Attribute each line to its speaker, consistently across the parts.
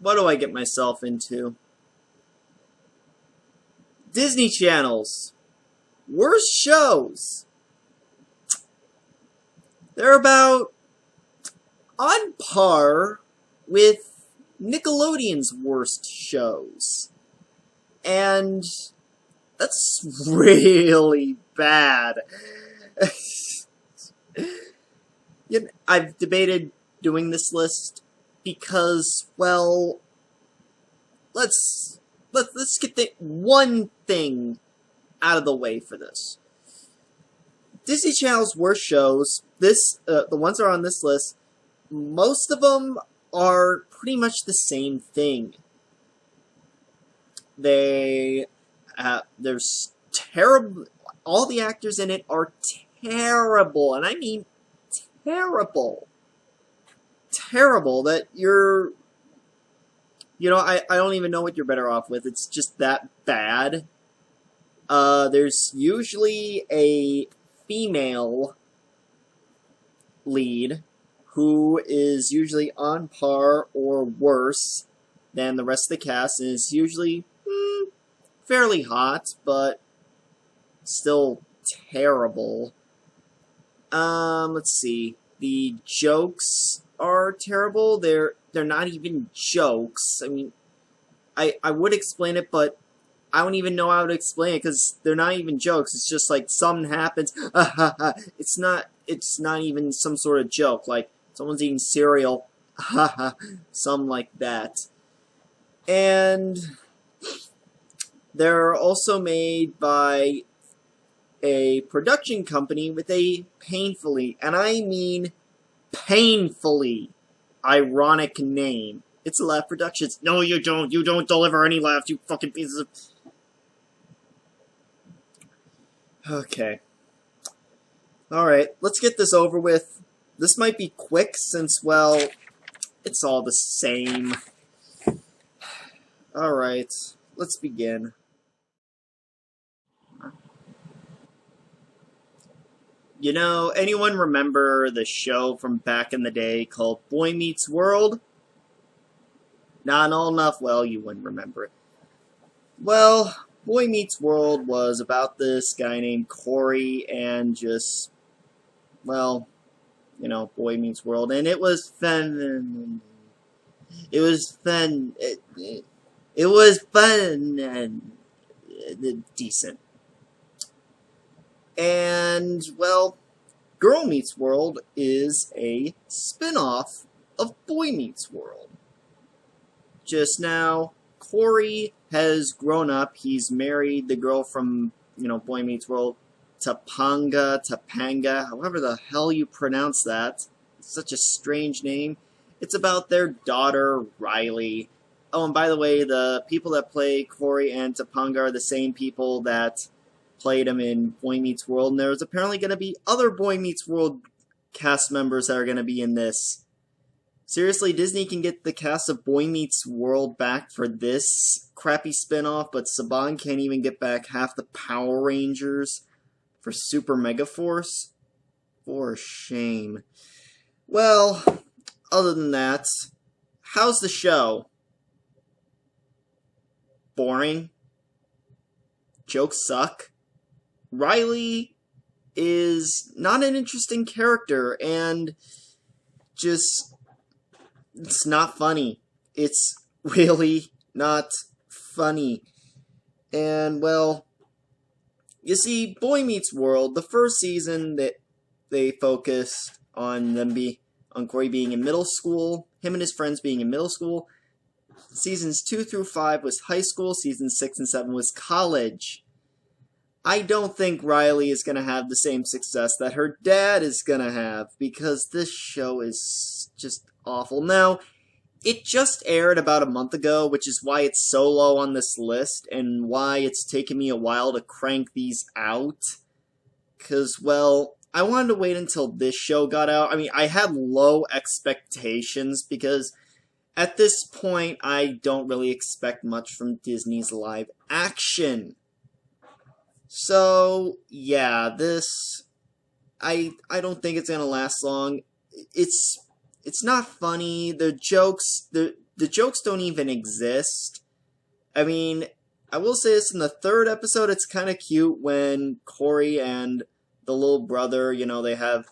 Speaker 1: What do I get myself into? Disney Channel's worst shows. They're about on par with Nickelodeon's worst shows. And that's really bad. I've debated doing this list because, well, let's get the one thing out of the way for this. Disney Channel's worst shows, the ones that are on this list, most of them are pretty much the same thing. There's terrible. All the actors in it are terrible, and I mean terrible. Terrible that I don't even know what you're better off with. It's just that bad. There's usually a female lead who is usually on par or worse than the rest of the cast, and is usually fairly hot, but still terrible. Let's see. The jokes are terrible. They're not even jokes. I mean, I would explain it, but I don't even know how to explain it because they're not even jokes. It's just like something happens. It's not even some sort of joke. Like someone's eating cereal. Something like that. And they're also made by a production company with a painfully, and I mean painfully, ironic name. It's Laugh Productions. No, you don't. You don't deliver any laughs, you fucking pieces of... Okay. Alright, let's get this over with. This might be quick since, well, it's all the same. Alright, let's begin. You know, anyone remember the show from back in the day called Boy Meets World? Not all enough, well, you wouldn't remember it. Well, Boy Meets World was about this guy named Cory and just, well, you know, Boy Meets World. And it was fun. It was fun. It was fun and decent. And, well, Girl Meets World is a spin-off of Boy Meets World. Just now, Cory has grown up. He's married the girl from, Boy Meets World, Topanga, however the hell you pronounce that. It's such a strange name. It's about their daughter, Riley. Oh, and by the way, the people that play Cory and Topanga are the same people that played him in Boy Meets World, and there's apparently going to be other Boy Meets World cast members that are going to be in this. Seriously, Disney can get the cast of Boy Meets World back for this crappy spinoff, but Saban can't even get back half the Power Rangers for Super Mega Force? For shame. Well, other than that, how's the show? Boring? Jokes suck? Riley is not an interesting character, and just, it's not funny. It's really not funny. And, well, you see, Boy Meets World, the first season that they focused on on Cory being in middle school, him and his friends being in middle school. Seasons 2 through 5 was high school, seasons 6 and 7 was college. I don't think Riley is going to have the same success that her dad is going to have, because this show is just awful. Now, it just aired about a month ago, which is why it's so low on this list, and why it's taken me a while to crank these out. Because, well, I wanted to wait until this show got out. I mean, I had low expectations, because at this point, I don't really expect much from Disney's live action. So, yeah, this, I don't think it's gonna last long. It's not funny. The jokes, the jokes don't even exist. I mean, I will say this, in the third episode, it's kind of cute when Cory and the little brother, they have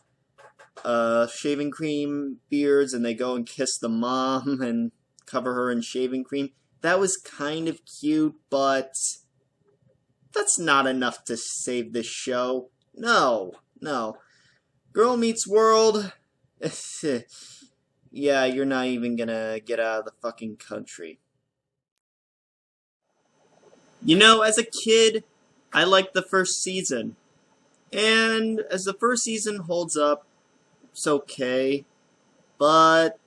Speaker 1: shaving cream beards, and they go and kiss the mom and cover her in shaving cream. That was kind of cute, but that's not enough to save this show. No. Girl Meets World, yeah, you're not even gonna get out of the fucking country. As a kid, I liked the first season. And as the first season holds up, it's okay. But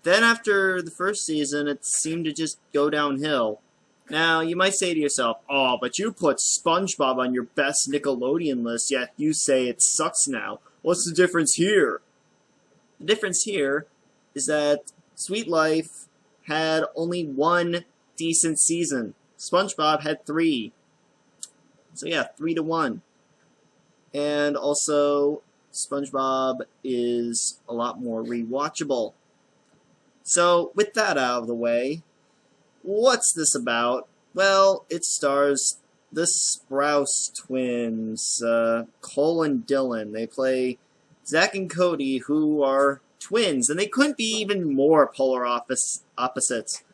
Speaker 1: then after the first season, it seemed to just go downhill. Now, you might say to yourself, oh, but you put SpongeBob on your best Nickelodeon list, yet you say it sucks now. What's the difference here? The difference here is that Sweet Life had only one decent season. SpongeBob had 3. So yeah, 3-1. And also, SpongeBob is a lot more rewatchable. So, with that out of the way, what's this about? Well, it stars the Sprouse twins, Cole and Dylan. They play Zach and Cody, who are twins, and they couldn't be even more polar opposites.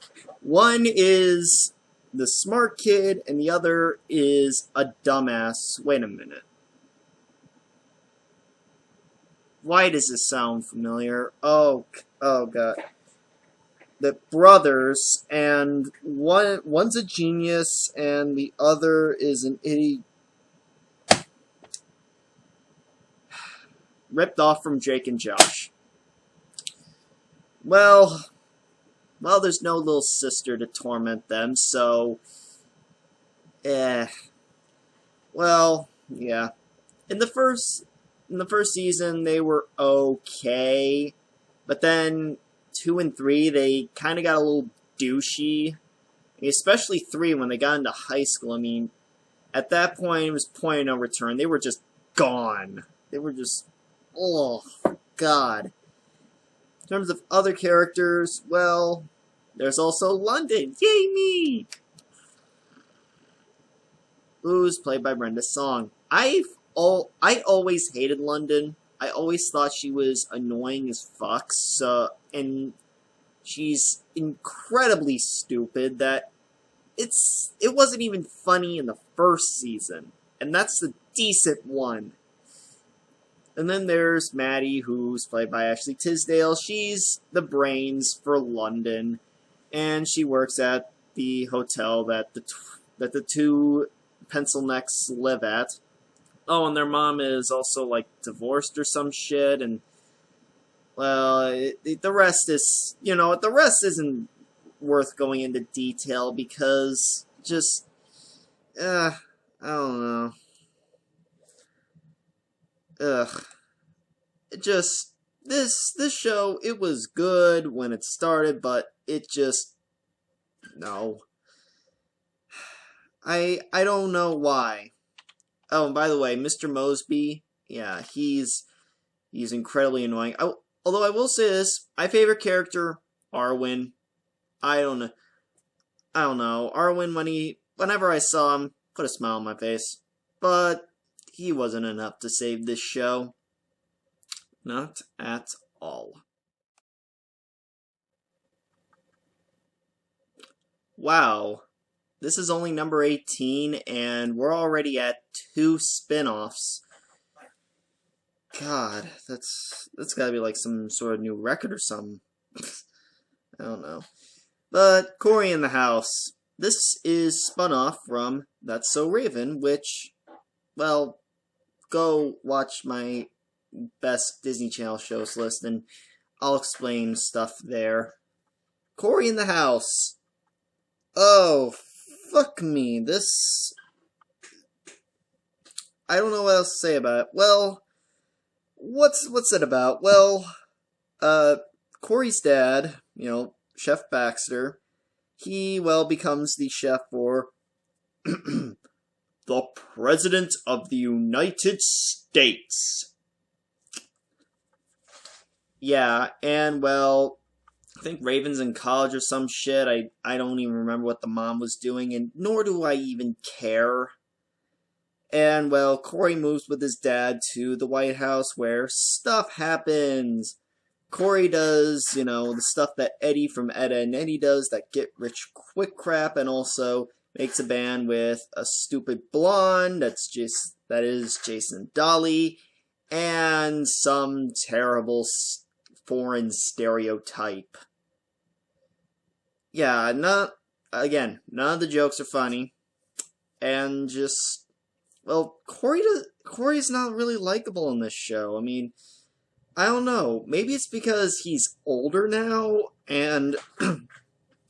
Speaker 1: One is the smart kid, and the other is a dumbass. Wait a minute. Why does this sound familiar? Oh god. The brothers, and one's a genius, and the other is an idiot. Ripped off from Jake and Josh. Well, there's no little sister to torment them, so... Well, yeah. In the first season, they were okay, but then 2 and 3, they kind of got a little douchey. Especially 3 when they got into high school. I mean, at that point, it was point of no return. They were just gone. They were just... Oh, God. In terms of other characters, well, there's also London. Yay me! Who's played by Brenda Song. I always hated London. I always thought she was annoying as fuck. And she's incredibly stupid that it wasn't even funny in the first season. And that's the decent one. And then there's Maddie, who's played by Ashley Tisdale. She's the brains for London, and she works at the hotel that the 2 pencil necks live at. Oh, and their mom is also, like, divorced or some shit, and, well, the rest is, the rest isn't worth going into detail, because just, I don't know. Ugh. It just, this show, it was good when it started, but it just, no. I don't know why. Oh, and by the way, Mr. Mosby, yeah, he's incredibly annoying. Although I will say this, my favorite character, Arwen. I don't know. Arwen, whenever I saw him, put a smile on my face. But he wasn't enough to save this show. Not at all. Wow. This is only number 18, and we're already at 2 spin-offs. God, that's gotta be like some sort of new record or something. I don't know. But Cory in the House. This is spun off from That's So Raven, which, well, go watch my best Disney Channel shows list, and I'll explain stuff there. Cory in the House. Oh, fuck me. This... I don't know what else to say about it. Well, what's it about? Well, Cory's dad, Chef Baxter, he, becomes the chef for the President of the United States. Yeah, and, I think Raven's in college or some shit. I don't even remember what the mom was doing, and nor do I even care. And, well, Cory moves with his dad to the White House where stuff happens. Cory does, the stuff that Eddie from Ed, Edd n Eddy does, that get rich quick crap, and also makes a band with a stupid blonde that is Jason Dolly, and some terrible foreign stereotype. Yeah, none of the jokes are funny, and just, well, Cory's not really likable in this show. I mean, I don't know. Maybe it's because he's older now, and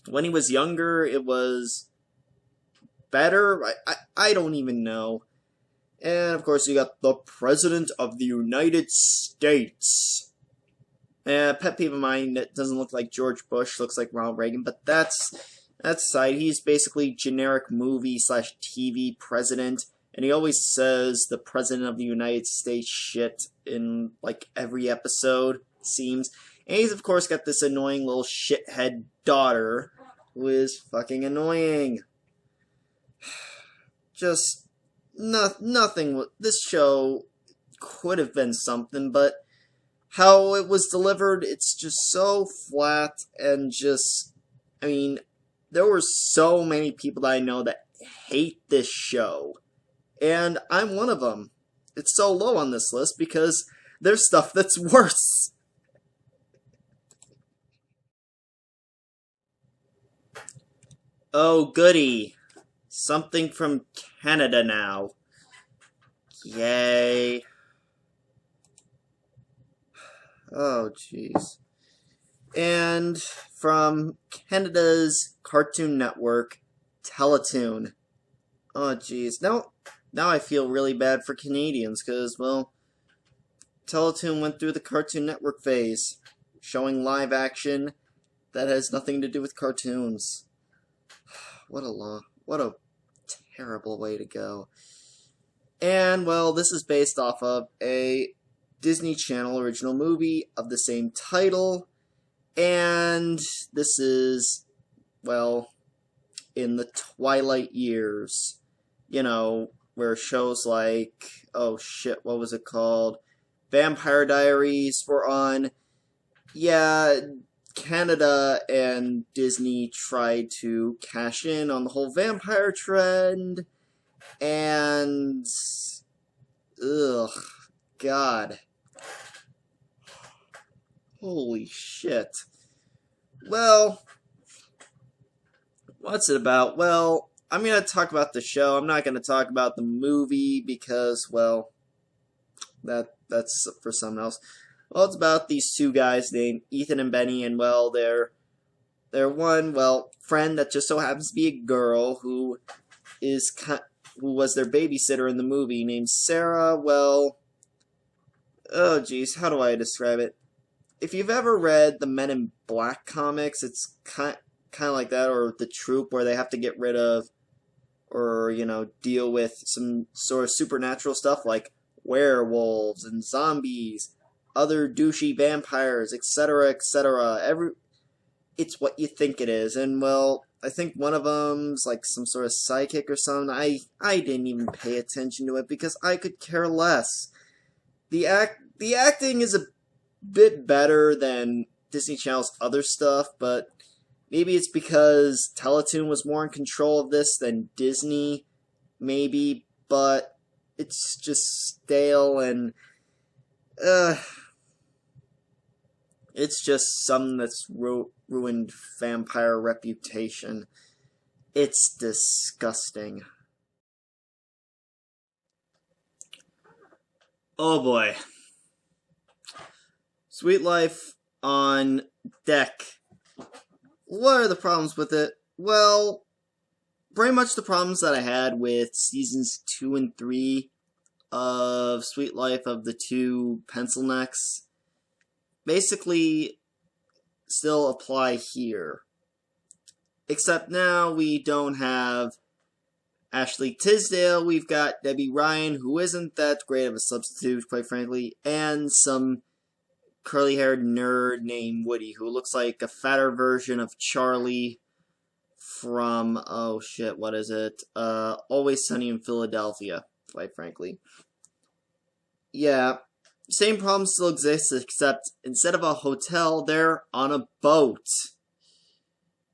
Speaker 1: when he was younger, it was better. I don't even know. And, of course, you got the President of the United States. Pet peeve of mine, that doesn't look like George Bush, looks like Ronald Reagan, but that's aside. He's basically generic movie/TV president, and he always says the President of the United States shit in, like, every episode, seems. And he's, of course, got this annoying little shithead daughter, who is fucking annoying. Just, nothing. This show could have been something, but how it was delivered, it's just so flat, and just, I mean, there were so many people that I know that hate this show, and I'm one of them. It's so low on this list because there's stuff that's worse. Oh, goody. Something from Canada now. Yay. Oh, jeez. And from Canada's Cartoon Network, Teletoon. Oh, jeez. Now I feel really bad for Canadians, because, well, Teletoon went through the Cartoon Network phase, showing live action that has nothing to do with cartoons. What a terrible way to go. And, well, this is based off of a Disney Channel original movie of the same title, and this is, well, in the twilight years, where shows like, oh shit, what was it called? Vampire Diaries were on. Yeah, Canada and Disney tried to cash in on the whole vampire trend, and ugh, God. Holy shit. Well, what's it about? Well, I'm going to talk about the show. I'm not going to talk about the movie because, well, that's for someone else. Well, it's about these two guys named Ethan and Benny, and, well, they're one, well, friend that just so happens to be a girl who was their babysitter in the movie, named Sarah. Well, oh geez, how do I describe it? If you've ever read the Men in Black comics, it's kind of like that, or The Troop, where they have to get rid of, or, deal with some sort of supernatural stuff like werewolves and zombies, other douchey vampires, etc., etc. It's what you think it is, and, well, I think one of them's like some sort of psychic or something. I didn't even pay attention to it because I could care less. The acting is a bit better than Disney Channel's other stuff, but maybe it's because Teletoon was more in control of this than Disney, maybe, but it's just stale, and it's just something that's ruined vampire reputation. It's disgusting. Oh boy. Sweet Life on deck. What are the problems with it? Well, pretty much the problems that I had with seasons 2 and 3 of Sweet Life of the two pencil necks basically still apply here. Except now we don't have Ashley Tisdale, we've got Debbie Ryan, who isn't that great of a substitute, quite frankly, and some curly-haired nerd named Woody who looks like a fatter version of Charlie from, oh shit, what is it? Always Sunny in Philadelphia, quite frankly. Yeah, same problem still exists, except instead of a hotel, they're on a boat.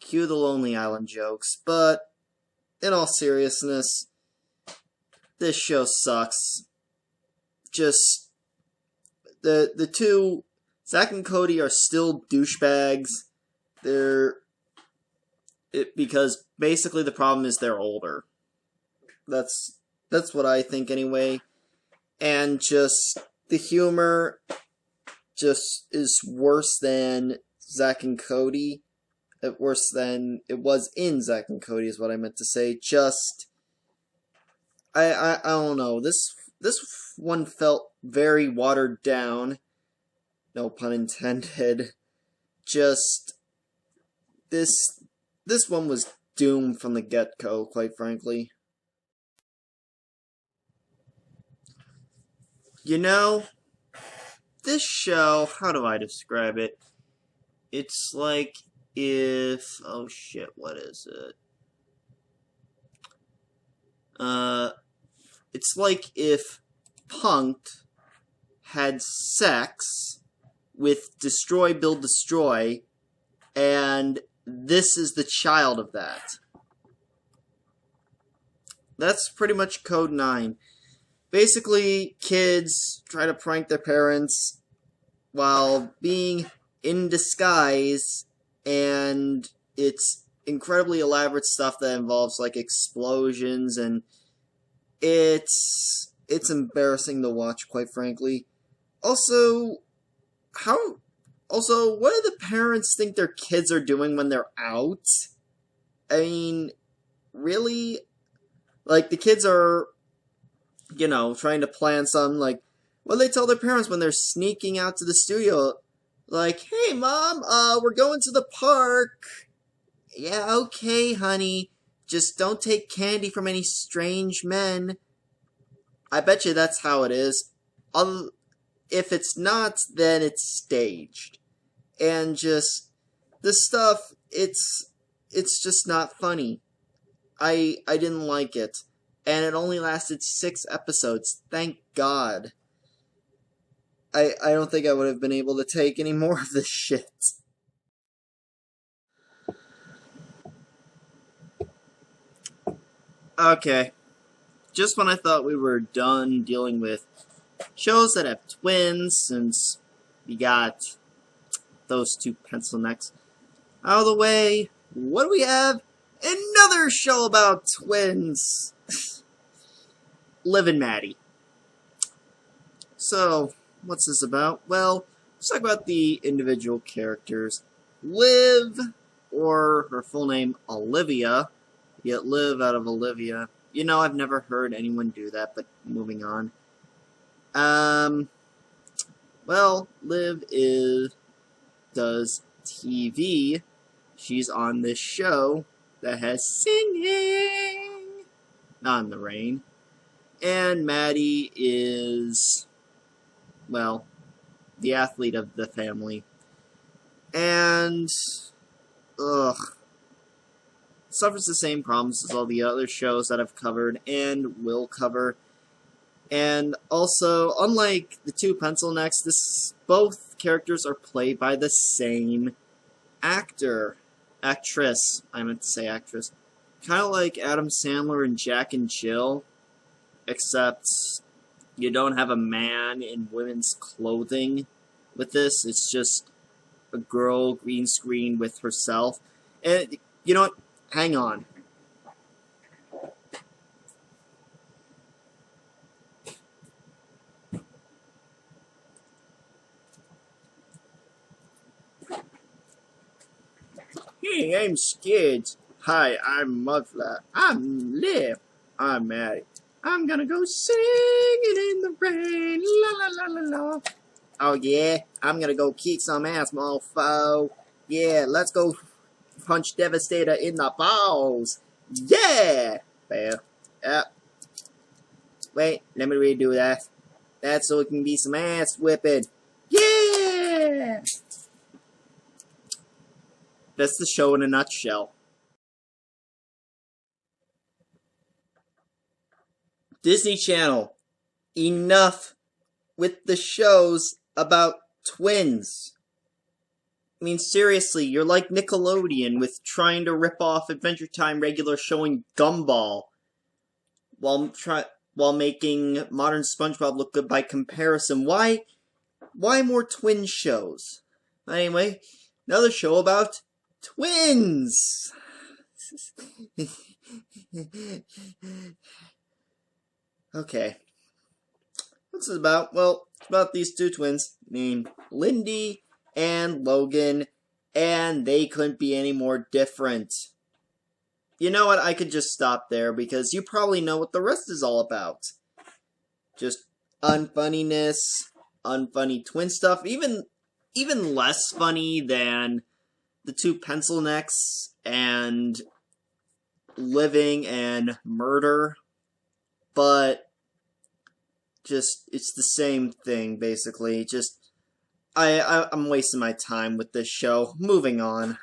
Speaker 1: Cue the Lonely Island jokes, but in all seriousness, this show sucks. Just, the two, Zach and Cody are still douchebags. Because basically the problem is they're older. That's what I think anyway. And just, the humor just is worse than Zach and Cody. Worse than it was in Zach and Cody is what I meant to say. Just, I don't know. This one felt very watered down. No pun intended. Just, this one was doomed from the get-go, quite frankly. You know, this show, how do I describe it? It's like if, oh shit, what is it? It's like if Punk'd had sex with Destroy, Build, Destroy, and this is the child of that. That's pretty much Code 9. Basically, kids try to prank their parents while being in disguise, and it's incredibly elaborate stuff that involves, like, explosions, and it's embarrassing to watch, quite frankly. Also, what do the parents think their kids are doing when they're out? I mean, really? Like, the kids are, you know, trying to plan something, like, what do they tell their parents when they're sneaking out to the studio? Like, hey, Mom, we're going to the park. Yeah, okay, honey. Just don't take candy from any strange men. I bet you that's how it is. If it's not, then it's staged. And just, this stuff, it's just not funny. I didn't like it. And it only lasted 6 episodes. Thank God. I don't think I would have been able to take any more of this shit. Okay. Just when I thought we were done dealing with shows that have twins, since we got those two pencil necks out of the way, what do we have? Another show about twins! Liv and Maddie. So, what's this about? Well, let's talk about the individual characters. Liv, or her full name, Olivia. Yet Liv out of Olivia. You know, I've never heard anyone do that, but moving on. Well, Liv does TV. She's on this show that has singing. Not in the rain. And Maddie is, well, the athlete of the family. And, suffers the same problems as all the other shows that I've covered and will cover. And also, unlike the two pencil necks, both characters are played by the same actress. I meant to say actress. Kind of like Adam Sandler and Jack and Jill, except you don't have a man in women's clothing with this. It's just a girl green screen with herself. And you know what? Hang on. Hey, I'm scared. Hi, I'm Mudfly. I'm Liv. I'm Maddie. I'm gonna go singing in the rain. La la la la la. Oh yeah, I'm gonna go kick some ass, mofo. Yeah, let's go punch Devastator in the balls. Yeah! Well, wait, let me redo that. That's so it can be some ass whipping. Yeah! That's the show in a nutshell. Disney Channel, enough with the shows about twins. I mean, seriously, you're like Nickelodeon with trying to rip off Adventure Time regular showing Gumball while making modern SpongeBob look good by comparison. Why more twin shows? Anyway, another show about twins. Okay. What's it about? Well, it's about these two twins named Lindy and Logan, and they couldn't be any more different. You know what? I could just stop there because you probably know what the rest is all about. Just unfunniness, unfunny twin stuff, even less funny than the two pencil necks and living and murder, but just it's the same thing basically. Just I'm wasting my time with this show. Moving on.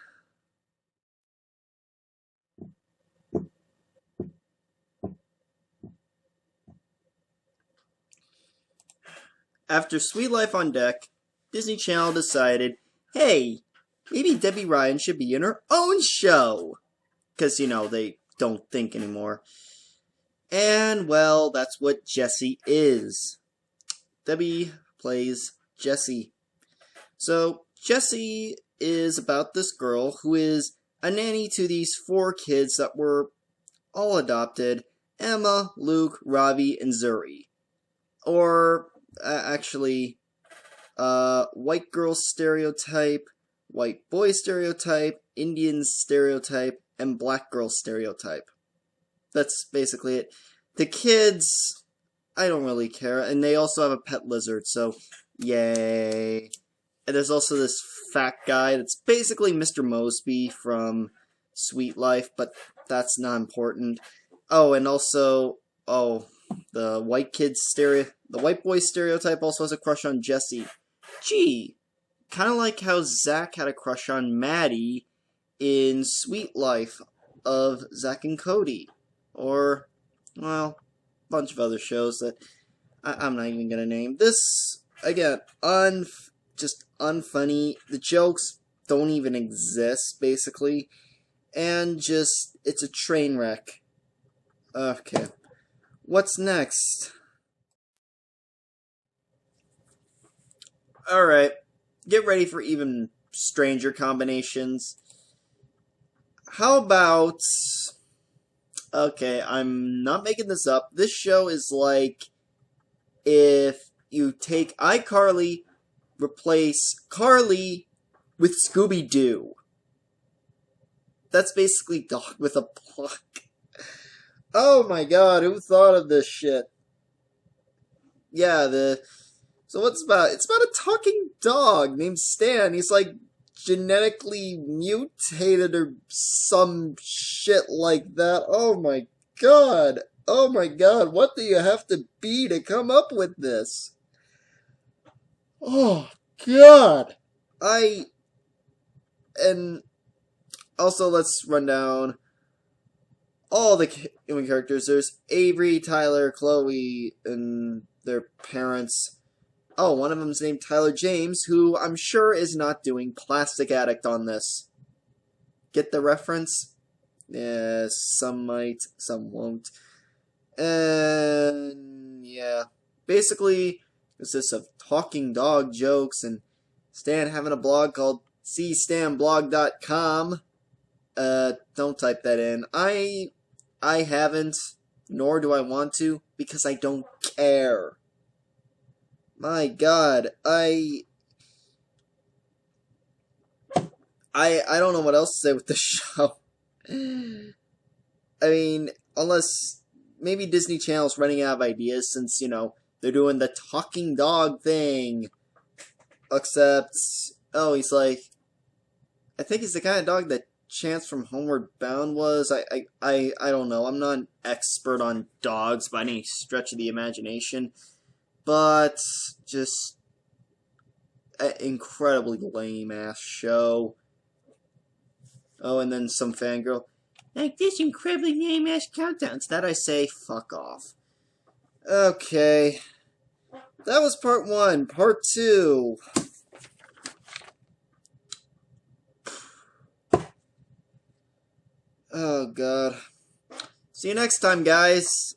Speaker 1: After Sweet Life on Deck, Disney Channel decided, hey, maybe Debbie Ryan should be in her own show. Because, you know, they don't think anymore. And, well, that's what Jessie is. Debbie plays Jessie. So, Jessie is about this girl who is a nanny to these 4 kids that were all adopted: Emma, Luke, Ravi, and Zuri. Or, actually, white girl stereotype, white boy stereotype, Indian stereotype, and black girl stereotype. That's basically it. The kids, I don't really care, and they also have a pet lizard, so yay. And there's also this fat guy that's basically Mr. Mosby from Sweet Life, but that's not important. Oh, and also, the white boy stereotype also has a crush on Jessie. Gee, kind of like how Zach had a crush on Maddie in Sweet Life of Zach and Cody. Or, well, a bunch of other shows that I'm not even gonna name. This, again, just unfunny. The jokes don't even exist, basically. And just, it's a train wreck. Okay. What's next? Alright. Get ready for even stranger combinations. How about... Okay, I'm not making this up. This show is like if you take iCarly, replace Carly with Scooby-Doo. That's basically Dog with a Pluck. Oh my god, who thought of this shit? Yeah, so what's it about? It's about a talking dog named Stan. He's like genetically mutated or some shit like that. Oh my god. Oh my god, what do you have to be to come up with this? Oh god. And also let's run down all the human characters. There's Avery, Tyler, Chloe, and their parents. Oh, one of them's named Tyler James, who I'm sure is not doing Plastic Addict on this. Get the reference? Yeah, some might, some won't. And yeah, basically, it's just of talking dog jokes and Stan having a blog called cstanblog.com. Don't type that in. I haven't, nor do I want to, because I don't care. My god, I don't know what else to say with this show. I mean, unless maybe Disney Channel's running out of ideas since, you know, they're doing the talking dog thing. Except, oh, he's like, I think he's the kind of dog that Chance from Homeward Bound was. I don't know. I'm not an expert on dogs by any stretch of the imagination. But just an incredibly lame-ass show. Oh, and then some fangirl. Like this incredibly lame-ass countdown. That I say, fuck off. Okay. That was part 1. Part 2. Oh, God. See you next time, guys.